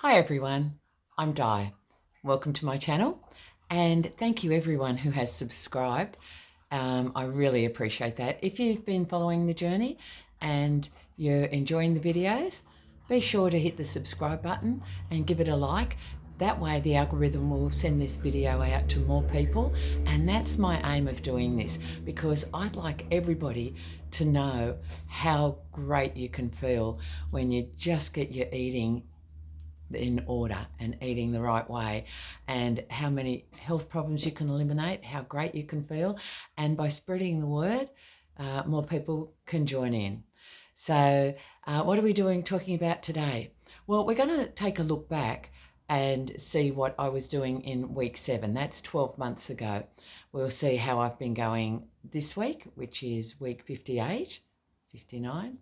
Hi everyone, I'm Di. Welcome to my channel and thank you everyone who has subscribed. I really appreciate that. If you've been following the journey and you're enjoying the videos, be sure to hit the subscribe button and give it a like. That way the algorithm will send this video out to more people, and that's my aim of doing this, because I'd like everybody to know how great you can feel when you just get your eating in order and eating the right way, and how many health problems you can eliminate, how great you can feel. And by spreading the word, more people can join in. So what are we talking about today? Well, we're going to take a look back and see what I was doing in week 7. That's 12 months ago. We'll see how I've been going this week, which is week 58, 59.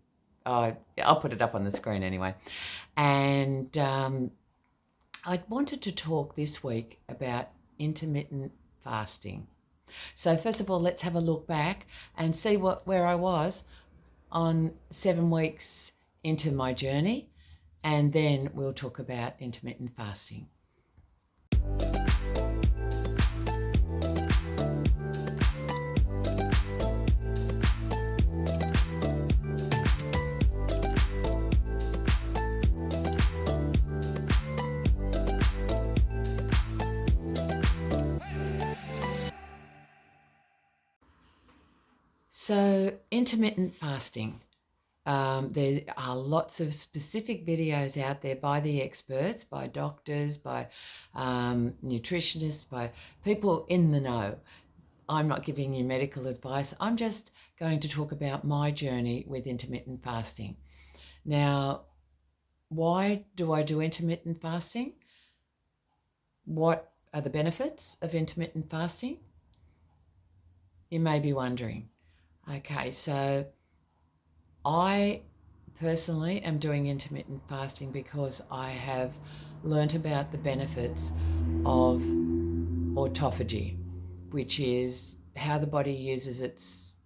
I'll put it up on the screen anyway. And I wanted to talk this week about intermittent fasting. So first of all, let's have a look back and see where I was on 7 weeks into my journey, and then we'll talk about intermittent fasting. So intermittent fasting. There are lots of specific videos out there by the experts, by doctors, by nutritionists, by people in the know. I'm not giving you medical advice. I'm just going to talk about my journey with intermittent fasting. Now, why do I do intermittent fasting? What are the benefits of intermittent fasting? You may be wondering. Okay, so I personally am doing intermittent fasting because I have learnt about the benefits of autophagy, which is how the body uses its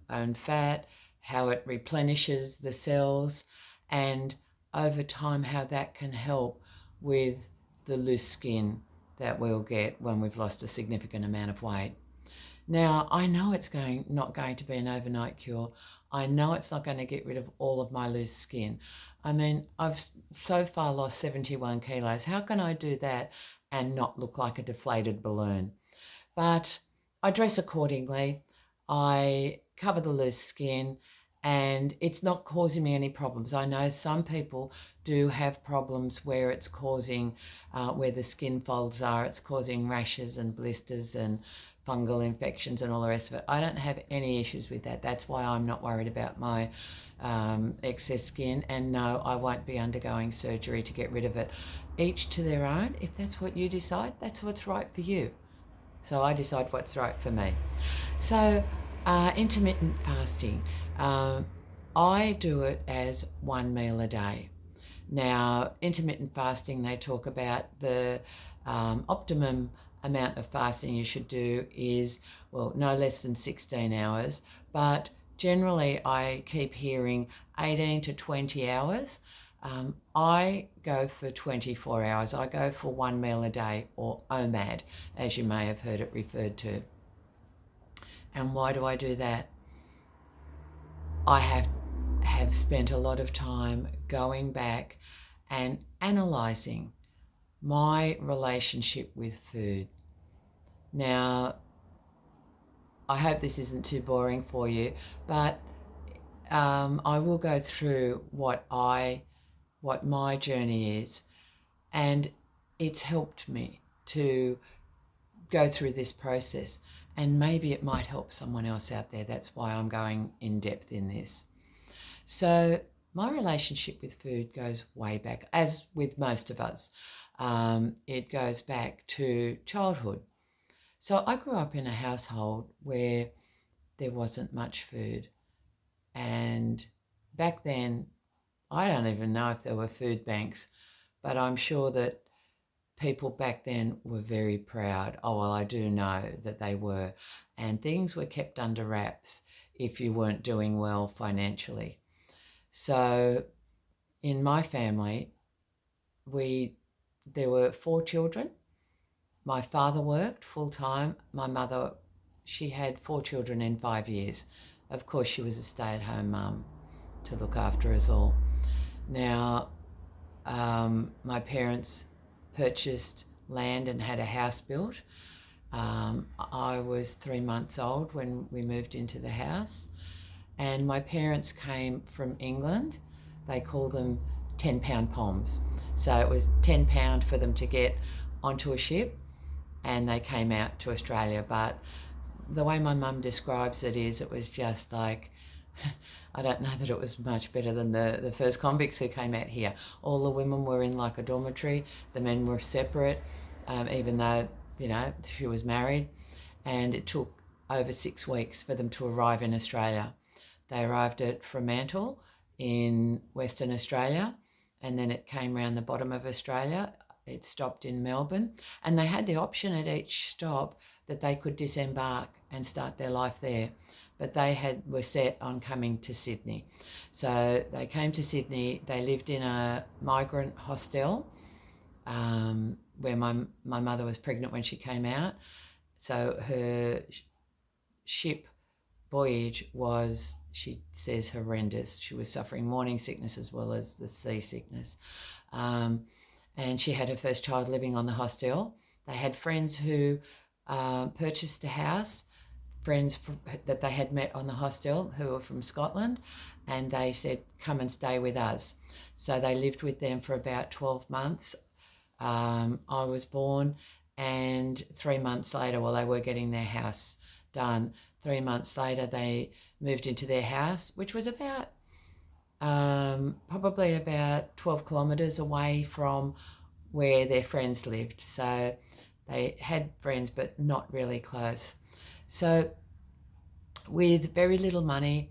own fat, how it replenishes the cells, and over time how that can help with the loose skin that we'll get when we've lost a significant amount of weight. Now, I know it's not going to be an overnight cure. I know it's not going to get rid of all of my loose skin. I mean, I've so far lost 71 kilos. How can I do that and not look like a deflated balloon? But I dress accordingly. I cover the loose skin, and it's not causing me any problems. I know some people do have problems where it's causing, where the skin folds are, it's causing rashes and blisters and fungal infections and all the rest of it. I don't have any issues with that. That's why I'm not worried about my excess skin, and no, I won't be undergoing surgery to get rid of it. Each to their own. If that's what you decide, that's what's right for you. So I decide what's right for me. So intermittent fasting, I do it as 1 meal a day. Now, intermittent fasting, they talk about the optimum amount of fasting you should do is, well, no less than 16 hours, but generally I keep hearing 18 to 20 hours. I go for 24 hours. I go for 1 meal a day, or OMAD, as you may have heard it referred to. And why do I do that? I have spent a lot of time going back and analysing my relationship with food. Now, I hope this isn't too boring for you, but I will go through what my journey is, and it's helped me to go through this process, and maybe it might help someone else out there. That's why I'm going in depth in this. So my relationship with food goes way back, as with most of us. It goes back to childhood. So I grew up in a household where there wasn't much food, and back then, I don't even know if there were food banks, but I'm sure that people back then were very proud. Oh, well, I do know that they were. And things were kept under wraps if you weren't doing well financially. So in my family, there were 4 children. My father worked full time. My mother, she had 4 children in 5 years. Of course, she was a stay-at-home mum to look after us all. Now, my parents purchased land and had a house built. I was 3 months old when we moved into the house, and my parents came from England. They call them 10-pound poms. So it was £10 for them to get onto a ship, and they came out to Australia. But the way my mum describes it is, it was just like, I don't know that it was much better than the first convicts who came out here. All the women were in like a dormitory. The men were separate, even though, you know, she was married. And it took over 6 weeks for them to arrive in Australia. They arrived at Fremantle in Western Australia, and then it came around the bottom of Australia. It stopped in Melbourne, and they had the option at each stop that they could disembark and start their life there. But they were set on coming to Sydney. So they came to Sydney. They lived in a migrant hostel where my mother was pregnant when she came out. So her ship voyage was, she says, horrendous. She was suffering morning sickness as well as the seasickness. And she had her first child living on the hostel. They had friends who purchased a house, friends that they had met on the hostel who were from Scotland, and they said, come and stay with us. So they lived with them for about 12 months. I was born, and 3 months later, well, they were getting their house done. 3 months later, they moved into their house, which was about probably about 12 kilometres away from where their friends lived. So they had friends, but not really close. So with very little money,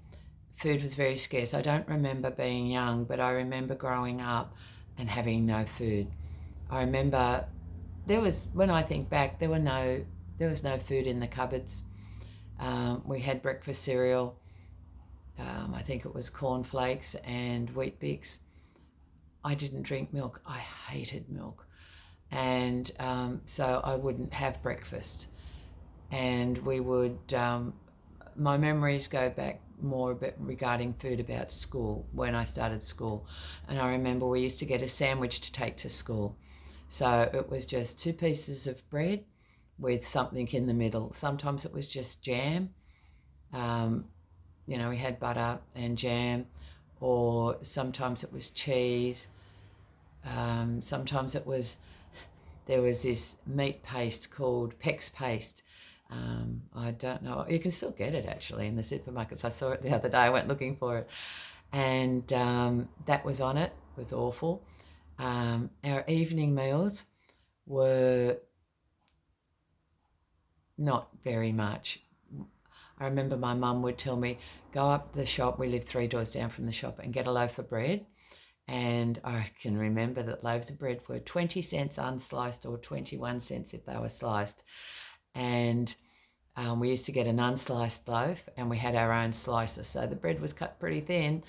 food was very scarce. I don't remember being young, but I remember growing up and having no food. I remember when I think back, there was no food in the cupboards. We had breakfast cereal. I think it was cornflakes and Wheat Bix. I didn't drink milk. I hated milk. And so I wouldn't have breakfast. And we would, my memories go back more regarding food about school, when I started school. And I remember we used to get a sandwich to take to school. So it was just 2 pieces of bread with something in the middle. Sometimes it was just jam. You know, we had butter and jam, or sometimes it was cheese. Sometimes there was this meat paste called Peck's paste. I don't know, you can still get it actually in the supermarkets. I saw it the other day, I went looking for it. And that was on it. It was awful. Our evening meals were not very much. I remember my mum would tell me, go up the shop, we lived 3 doors down from the shop, and get a loaf of bread. And I can remember that loaves of bread were 20 cents unsliced, or 21 cents if they were sliced. And we used to get an unsliced loaf, and we had our own slicer. So the bread was cut pretty thin,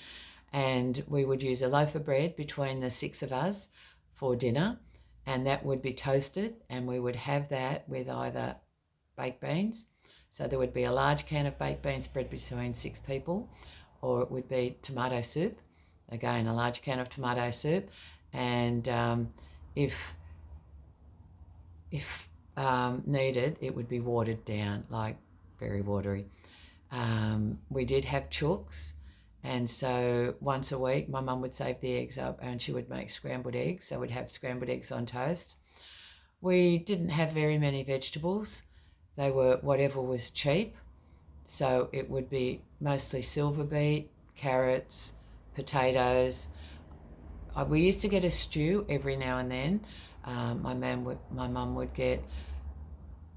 and we would use a loaf of bread between the 6 of us for dinner, and that would be toasted, and we would have that with either baked beans. So there would be a large can of baked beans spread between 6 people, or it would be tomato soup. Again, a large can of tomato soup. And if needed, it would be watered down, like very watery. We did have chooks, and so once a week my mum would save the eggs up and she would make scrambled eggs. So we'd have scrambled eggs on toast. We didn't have very many vegetables. They were whatever was cheap. So it would be mostly silver beet, carrots, potatoes. We used to get a stew every now and then. My mum would get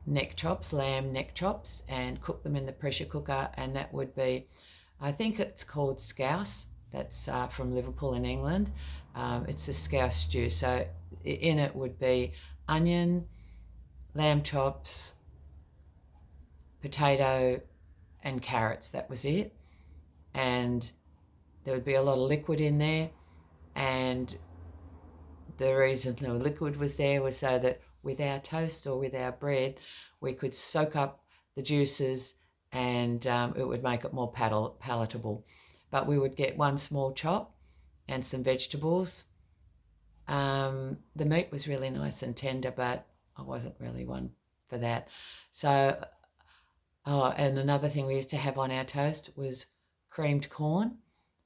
neck chops, lamb neck chops, and cook them in the pressure cooker, and that would be, I think it's called scouse. That's from Liverpool in England. It's a scouse stew. So in it would be onion, lamb chops, potato, and carrots. That was it. And there would be a lot of liquid in there, and the reason the liquid was there was so that with our toast or with our bread, we could soak up the juices and it would make it more palatable. But we would get one small chop and some vegetables. The meat was really nice and tender, but I wasn't really one for that. So, and another thing we used to have on our toast was creamed corn.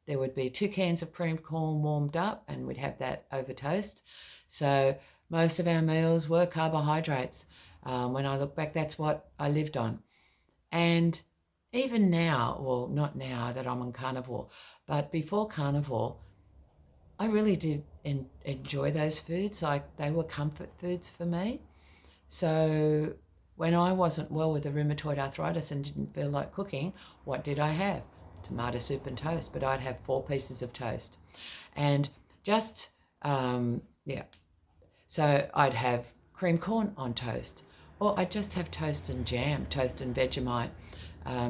There would be 2 cans of creamed corn warmed up, and we'd have that over toast. So most of our meals were carbohydrates. When I look back, that's what I lived on. And even now, well, not now that I'm on carnivore, but before carnivore, I really did enjoy those foods. Like, they were comfort foods for me. So when I wasn't well with the rheumatoid arthritis and didn't feel like cooking, what did I have? Tomato soup and toast, but I'd have 4 pieces of toast. And just, yeah, so I'd have cream corn on toast, or I'd just have toast and jam, toast and Vegemite,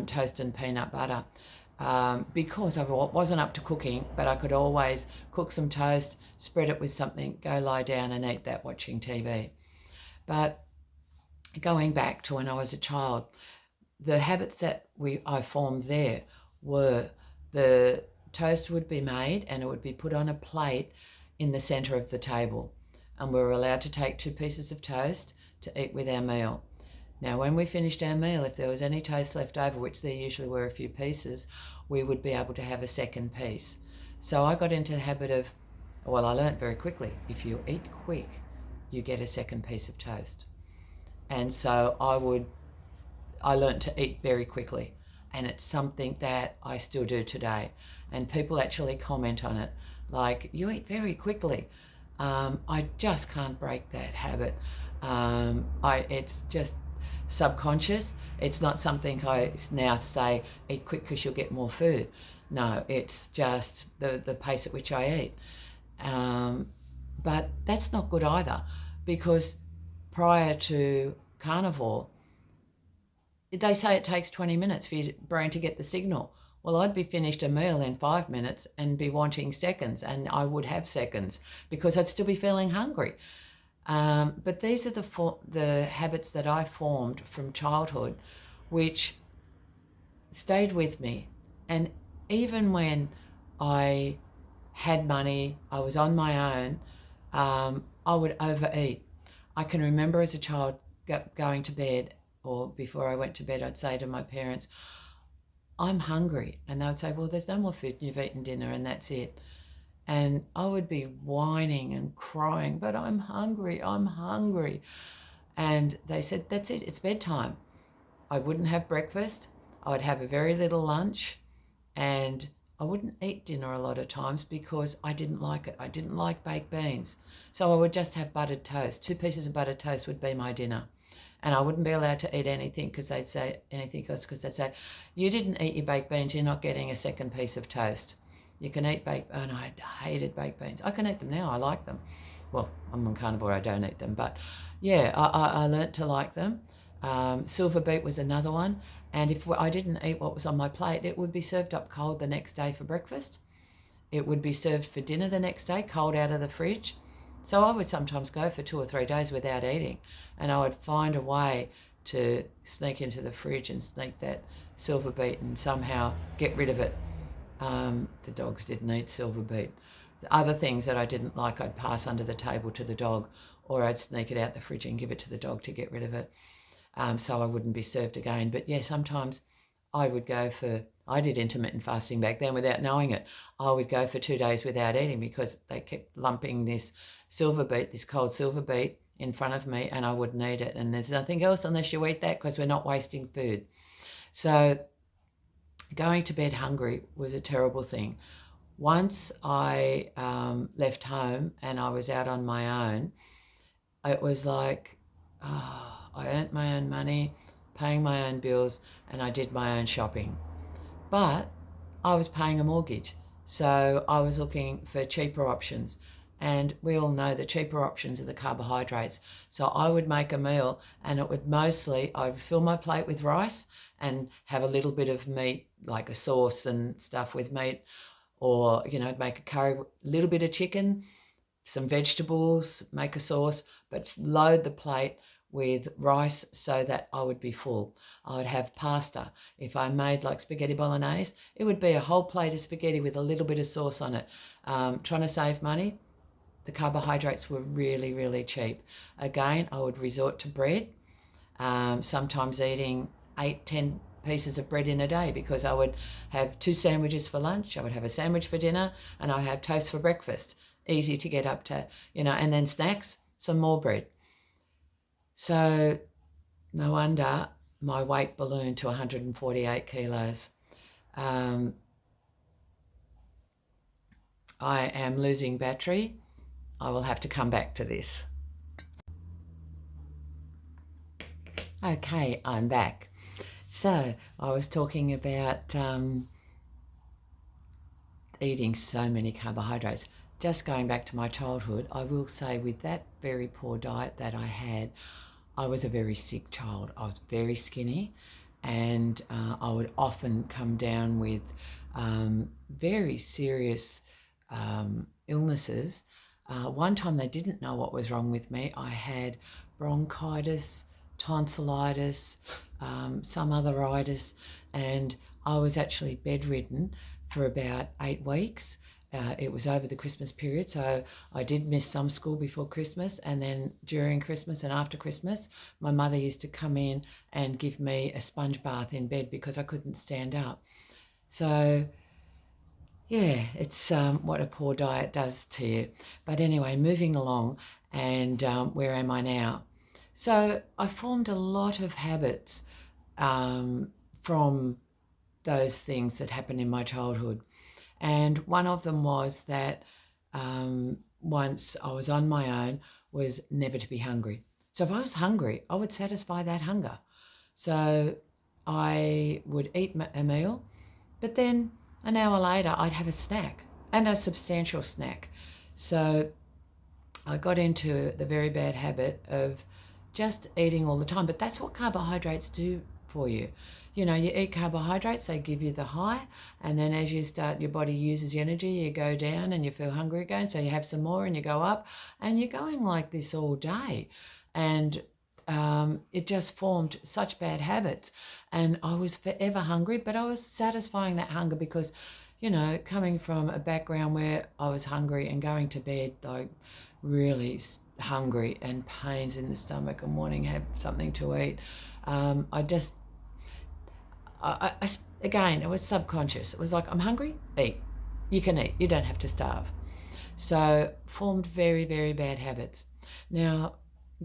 toast and peanut butter. Because I wasn't up to cooking, but I could always cook some toast, spread it with something, go lie down and eat that watching TV. But going back to when I was a child, the habits that I formed there were the toast would be made and it would be put on a plate in the centre of the table. And we were allowed to take 2 pieces of toast to eat with our meal. Now, when we finished our meal, if there was any toast left over, which there usually were a few pieces, we would be able to have a second piece. So I got into the habit of, well, I learnt very quickly, if you eat quick, you get a second piece of toast. And so I learnt to eat very quickly. And it's something that I still do today. And people actually comment on it, like, you eat very quickly. I just can't break that habit. It's just subconscious. It's not something I now say, eat quick because you'll get more food. No, it's just the pace at which I eat. But that's not good either, because prior to carnivore, they say it takes 20 minutes for your brain to get the signal. Well, I'd be finished a meal in 5 minutes and be wanting seconds, and I would have seconds because I'd still be feeling hungry. But these are the habits that I formed from childhood, which stayed with me. And even when I had money, I was on my own, I would overeat. I can remember as a child going to bed, or before I went to bed, I'd say to my parents, I'm hungry. And they would say, well, there's no more food, you've eaten dinner and that's it. And I would be whining and crying, but I'm hungry, I'm hungry. And they said, that's it, it's bedtime. I wouldn't have breakfast. I would have a very little lunch, and I wouldn't eat dinner a lot of times because I didn't like it. I didn't like baked beans. So I would just have buttered toast. 2 pieces of buttered toast would be my dinner. And I wouldn't be allowed to eat anything because they'd say, you didn't eat your baked beans, you're not getting a second piece of toast. You can eat and I hated baked beans. I can eat them now, I like them. Well, I'm on carnivore, I don't eat them, but yeah, I learnt to like them. Silver beet was another one. And if I didn't eat what was on my plate, it would be served up cold the next day for breakfast. It would be served for dinner the next day, cold out of the fridge. So I would sometimes go for 2 or 3 days without eating, and I would find a way to sneak into the fridge and sneak that silver beet and somehow get rid of it. The dogs didn't eat silver beet. The other things that I didn't like, I'd pass under the table to the dog, or I'd sneak it out the fridge and give it to the dog to get rid of it, so I wouldn't be served again. But yeah, sometimes I did intermittent fasting back then without knowing it. I would go for 2 days without eating because they kept lumping this cold silver beet in front of me, and I wouldn't eat it. And there's nothing else unless you eat that, because we're not wasting food. So going to bed hungry was a terrible thing. Once I left home and I was out on my own, it was like, I earned my own money, paying my own bills, and I did my own shopping. But I was paying a mortgage, so I was looking for cheaper options. And we all know the cheaper options are the carbohydrates. So I would make a meal, and it would I would fill my plate with rice and have a little bit of meat, like a sauce and stuff with meat, or, I'd make a curry, a little bit of chicken, some vegetables, make a sauce, but load the plate with rice so that I would be full. I would have pasta. If I made like spaghetti bolognese, it would be a whole plate of spaghetti with a little bit of sauce on it. Trying to save money, the carbohydrates were really, really cheap. Again, I would resort to bread, sometimes eating 8, 10 pieces of bread in a day, because I would have 2 sandwiches for lunch, I would have a sandwich for dinner, and I'd have toast for breakfast. Easy to get up to, and then snacks, some more bread. So no wonder my weight ballooned to 148 kilos. I am losing battery. I will have to come back to this. Okay, I'm back. So I was talking about eating so many carbohydrates. Just going back to my childhood, I will say with that very poor diet that I had, I was a very sick child. I was very skinny, and I would often come down with very serious illnesses. One time they didn't know what was wrong with me. I had bronchitis, tonsillitis, some other itis, and I was actually bedridden for about 8 weeks. It was over the Christmas period, so I did miss some school before Christmas, and then during Christmas and after Christmas, my mother used to come in and give me a sponge bath in bed because I couldn't stand up. So yeah, it's what a poor diet does to you. But anyway, moving along, and where am I now? So I formed a lot of habits from those things that happened in my childhood. And one of them was that once I was on my own, was never to be hungry. So if I was hungry, I would satisfy that hunger. So I would eat a meal, but then an hour later I'd have a snack, and a substantial snack. So I got into the very bad habit of just eating all the time. But that's what carbohydrates do for you. You eat carbohydrates, they give you the high, and then as you start, your body uses the energy, you go down and you feel hungry again, so you have some more and you go up, and you're going like this all day. And it just formed such bad habits, and I was forever hungry, but I was satisfying that hunger because, coming from a background where I was hungry and going to bed like really hungry and pains in the stomach and wanting to have something to eat, again, it was subconscious. It was like, I'm hungry, eat. You can eat. You don't have to starve. So formed very, very bad habits. Now,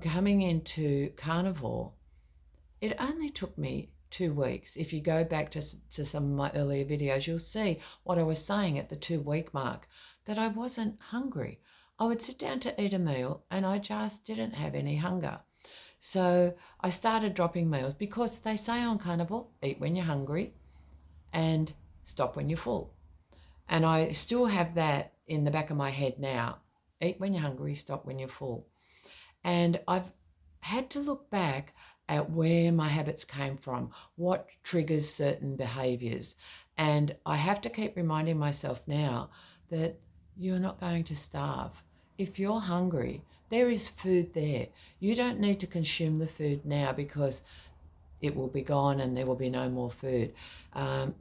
coming into carnivore, it only took me 2 weeks. If you go back to some of my earlier videos, you'll see what I was saying at the 2-week mark, that I wasn't hungry. I would sit down to eat a meal and I just didn't have any hunger. So I started dropping meals, because they say on carnivore, eat when you're hungry and stop when you're full. And I still have that in the back of my head now. Eat when you're hungry, stop when you're full. And I've had to look back at where my habits came from, what triggers certain behaviors. And I have to keep reminding myself now that you're not going to starve. If you're hungry, there is food there. You don't need to consume the food now, because it will be gone and there will be no more food.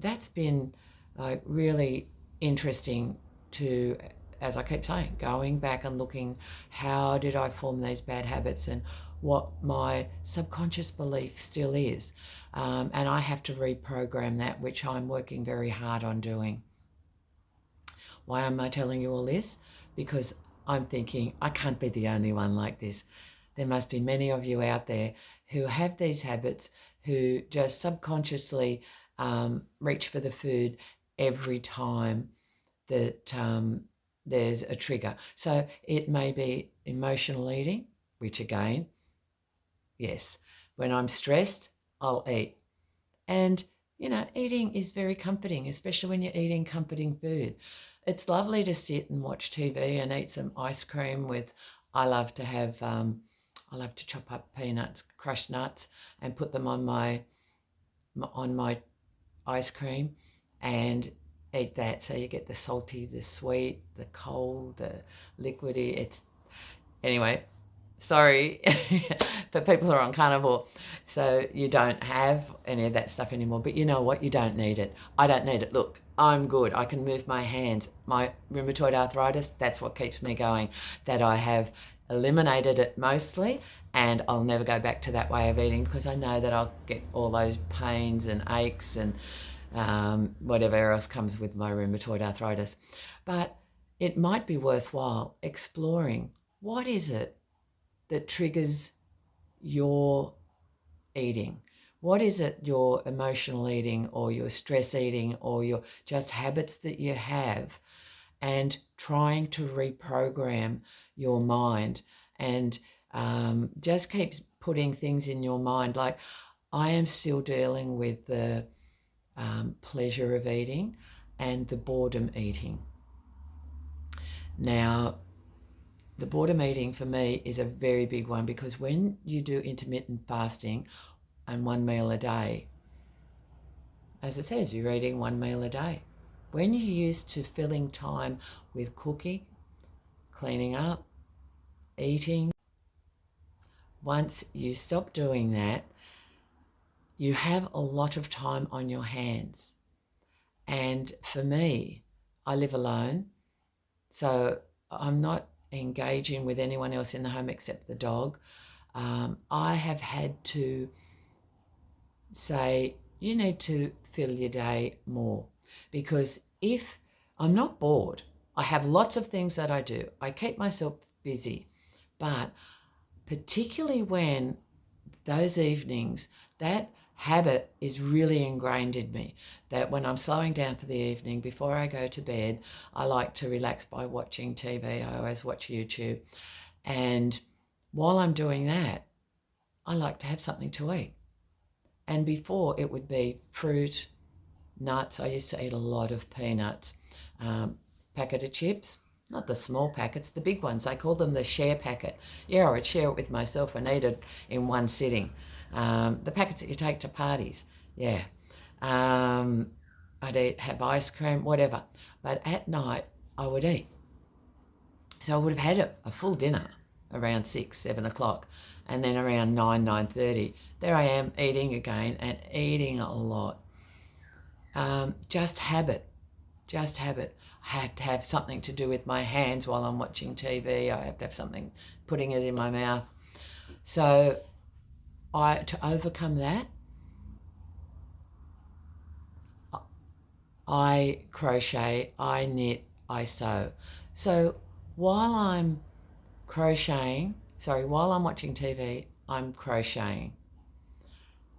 That's been like really interesting to, as I keep saying, going back and looking, how did I form these bad habits and what my subconscious belief still is. And I have to reprogram that, which I'm working very hard on doing. Why am I telling you all this? Because I'm thinking, I can't be the only one like this. There must be many of you out there who have these habits, who just subconsciously reach for the food every time that there's a trigger. So it may be emotional eating, which again, yes, when I'm stressed, I'll eat. And, eating is very comforting, especially when you're eating comforting food. It's lovely to sit and watch TV and eat some ice cream with, I love to chop up peanuts, crushed nuts, and put them on my ice cream. And eat that. So you get the salty, the sweet, the cold, the liquidy. It's anyway. Sorry for people who are on carnivore. So you don't have any of that stuff anymore. But you know what? You don't need it. I don't need it. Look, I'm good. I can move my hands. My rheumatoid arthritis, that's what keeps me going. That I have eliminated it mostly, and I'll never go back to that way of eating because I know that I'll get all those pains and aches and whatever else comes with my rheumatoid arthritis. But it might be worthwhile exploring what is it that triggers your eating. What is it, your emotional eating or your stress eating or your just habits that you have, and trying to reprogram your mind and just keep putting things in your mind. Like I am still dealing with the pleasure of eating and the boredom eating. Now, the boredom eating for me is a very big one because when you do intermittent fasting and 1 meal a day, as it says, you're eating 1 meal a day. When you're used to filling time with cooking, cleaning up, eating, once you stop doing that, you have a lot of time on your hands. And for me, I live alone, so I'm not engaging with anyone else in the home except the dog. I have had to say, you need to fill your day more, because if I'm not bored, I have lots of things that I do. I keep myself busy, but particularly when those evenings, that habit is really ingrained in me, that when I'm slowing down for the evening, before I go to bed, I like to relax by watching TV. I always watch YouTube. And while I'm doing that, I like to have something to eat. And before, it would be fruit, nuts. I used to eat a lot of peanuts, packet of chips, not the small packets, the big ones. They call them the share packet. Yeah, I would share it with myself and eat it in one sitting. The packets that you take to parties, yeah. I'd have ice cream, whatever. But at night, I would eat. So I would have had a full dinner around 6, 7 o'clock. And then around 9, 9:30, there I am eating again and eating a lot. Just habit. I had to have something to do with my hands while I'm watching TV. I have to have something, putting it in my mouth. So to overcome that, I crochet, I knit, I sew. So while I'm while I'm watching TV, I'm crocheting.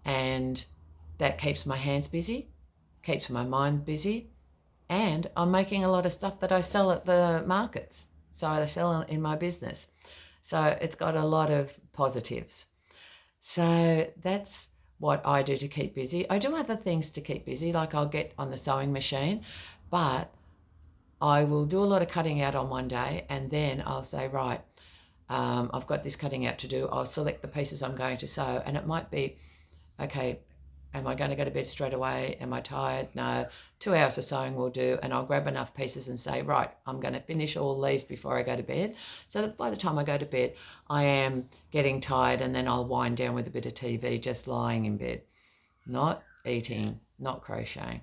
And that keeps my hands busy, keeps my mind busy, and I'm making a lot of stuff that I sell at the markets. So I sell in my business. So it's got a lot of positives. So that's what I do to keep busy. I do other things to keep busy, like I'll get on the sewing machine, but I will do a lot of cutting out on one day, and then I'll say, right, I've got this cutting out to do. I'll select the pieces I'm going to sew, and it might be, okay, am I going to go to bed straight away? Am I tired? No, 2 hours of sewing will do. And I'll grab enough pieces and say, right, I'm going to finish all these before I go to bed. So that by the time I go to bed, I am getting tired, and then I'll wind down with a bit of TV, just lying in bed, not eating, not crocheting.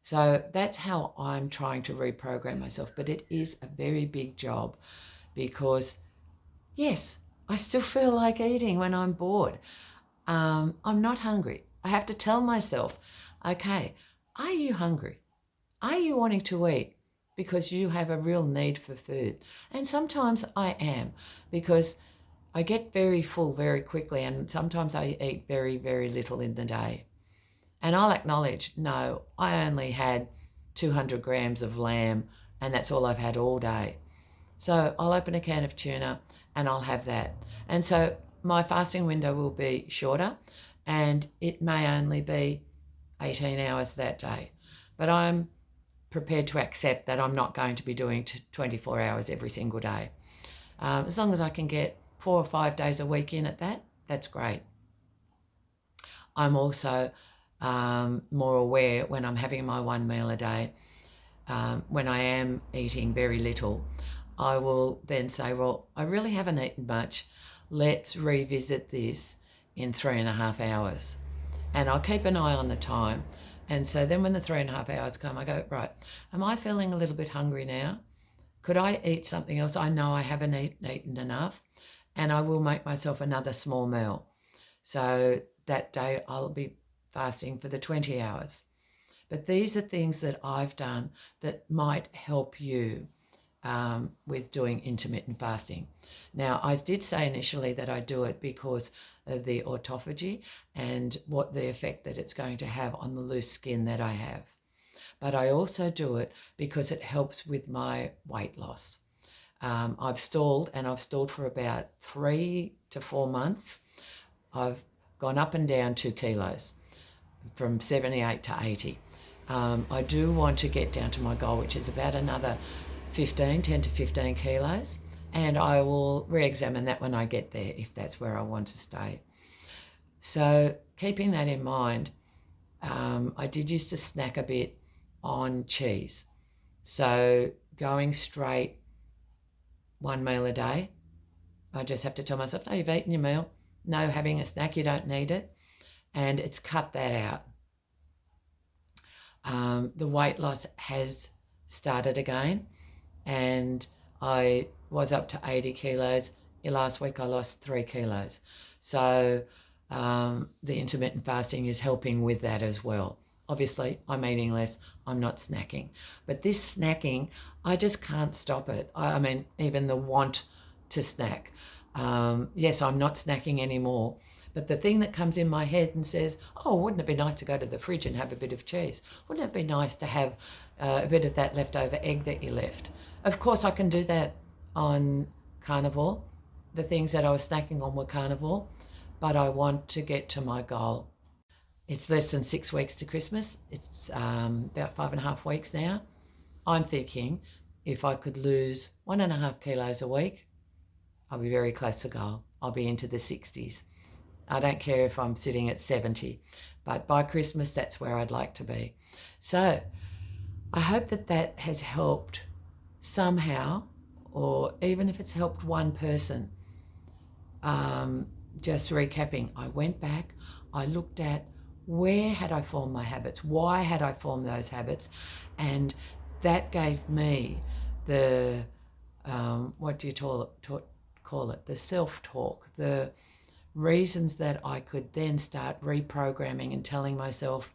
So that's how I'm trying to reprogram myself. But it is a very big job because, yes, I still feel like eating when I'm bored. I'm not hungry. I have to tell myself, okay, are you hungry? Are you wanting to eat because you have a real need for food? And sometimes I am, because I get very full very quickly, and sometimes I eat very, very little in the day. And I'll acknowledge, no, I only had 200 grams of lamb, and that's all I've had all day. So I'll open a can of tuna and I'll have that. And so my fasting window will be shorter, and it may only be 18 hours that day. But I'm prepared to accept that I'm not going to be doing 24 hours every single day. As long as I can get 4 or 5 days a week in at that, that's great. I'm also more aware when I'm having my 1 meal a day when I am eating very little, I will then say, well, I really haven't eaten much. Let's revisit this in 3.5 hours. And I'll keep an eye on the time. And so then when the 3.5 hours come, I go, right, am I feeling a little bit hungry now? Could I eat something else? I know I haven't eaten enough, and I will make myself another small meal. So that day I'll be fasting for the 20 hours. But these are things that I've done that might help you with doing intermittent fasting. Now, I did say initially that I do it because of the autophagy and what the effect that it's going to have on the loose skin that I have. But I also do it because it helps with my weight loss. I've stalled for about 3 to 4 months. I've gone up and down 2 kilos from 78 to 80. I do want to get down to my goal, which is about another 10 to 15 kilos. And I will re-examine that when I get there, if that's where I want to stay. So keeping that in mind, I did used to snack a bit on cheese. So going straight 1 meal a day, I just have to tell myself, no, you've eaten your meal. No, having a snack, you don't need it. And it's cut that out. The weight loss has started again, and I was up to 80 kilos. Last week I lost 3 kilos. So the intermittent fasting is helping with that as well. Obviously, I'm eating less, I'm not snacking. But this snacking, I just can't stop it. I mean, even the want to snack. Yes, I'm not snacking anymore. But the thing that comes in my head and says, oh, wouldn't it be nice to go to the fridge and have a bit of cheese? Wouldn't it be nice to have a bit of that leftover egg that you left? Of course, I can do that on Carnivore. The things that I was snacking on were Carnivore, but I want to get to my goal. It's less than 6 weeks to Christmas. It's about 5.5 weeks now. I'm thinking if I could lose 1.5 kilos a week, I'll be very close to goal. I'll be into the 60s. I don't care if I'm sitting at 70, but by Christmas, that's where I'd like to be. So I hope that that has helped somehow, or even if it's helped one person. Just recapping, I went back, I looked at where had I formed my habits, why had I formed those habits, and that gave me the, what do you call it, the self-talk, the reasons that I could then start reprogramming and telling myself,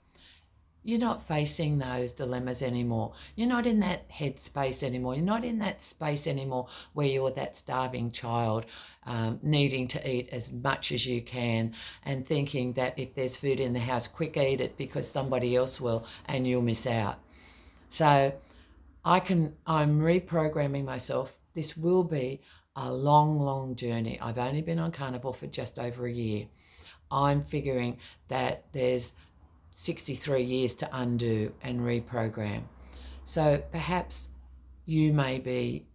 you're not facing those dilemmas anymore. You're not in that headspace anymore. You're not in that space anymore where you're that starving child needing to eat as much as you can and thinking that if there's food in the house, quick eat it because somebody else will and you'll miss out. So I'm reprogramming myself. This will be a long, long journey. I've only been on Carnivore for just over a year. I'm figuring that there's 63 years to undo and reprogram. So perhaps you may be,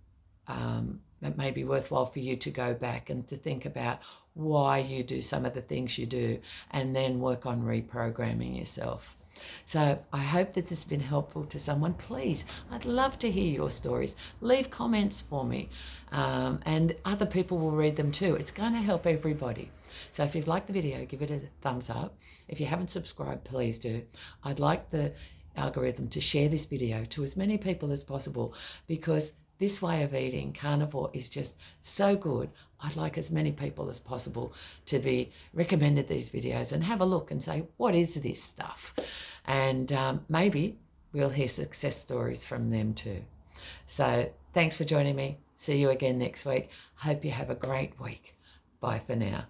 it may be worthwhile for you to go back and to think about why you do some of the things you do and then work on reprogramming yourself. So I hope that this has been helpful to someone. Please, I'd love to hear your stories. Leave comments for me, and other people will read them too. It's going to help everybody. So if you've liked the video, give it a thumbs up. If you haven't subscribed, please do. I'd like the algorithm to share this video to as many people as possible, because this way of eating, Carnivore, is just so good. I'd like as many people as possible to be recommended these videos and have a look and say, what is this stuff? And maybe we'll hear success stories from them too. So thanks for joining me. See you again next week. Hope you have a great week. Bye for now.